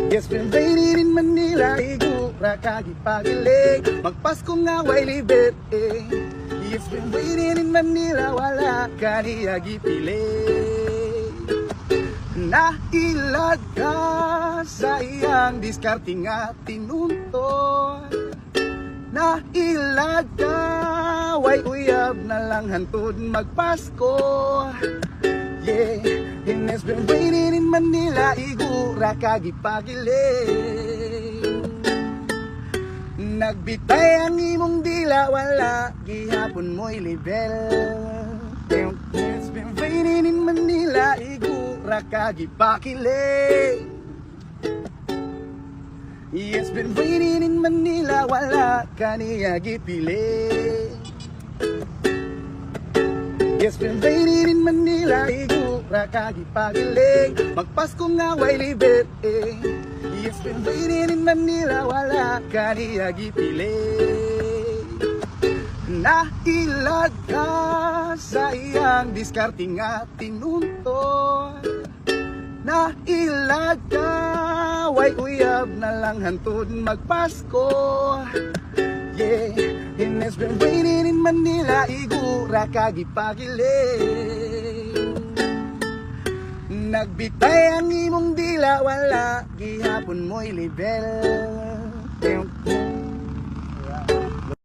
It's been raining in Manila, igura kagipagilig, magpasko nga way libet It's been raining in Manila, wala ka niya gipilig. Nailag ka sa iyang diskarte nga tinunto. Nailag ka, way uyab na lang hantod magpasko. Yeah, and it's been raining in Manila, igura kagipagilig. Nagbitay ang imong dila, wala gihapon mo'y level. It's been raining in Manila, igura kagipagilig. It's been raining in Manila, wala ka niya gipilig. It's been raining in Manila, igura kagipagilig, magpasko nga way libet It's been raining in Manila, wala ka niya gipilig. Nailag ka sa iyang diskarte nga tinunto. Nailag ka, way uyab na lang hantod magpasko. Yeah, and it's been raining in Manila, igura kagipagilig. Nagbitay ang imong dila, wala gihapon mo'y level.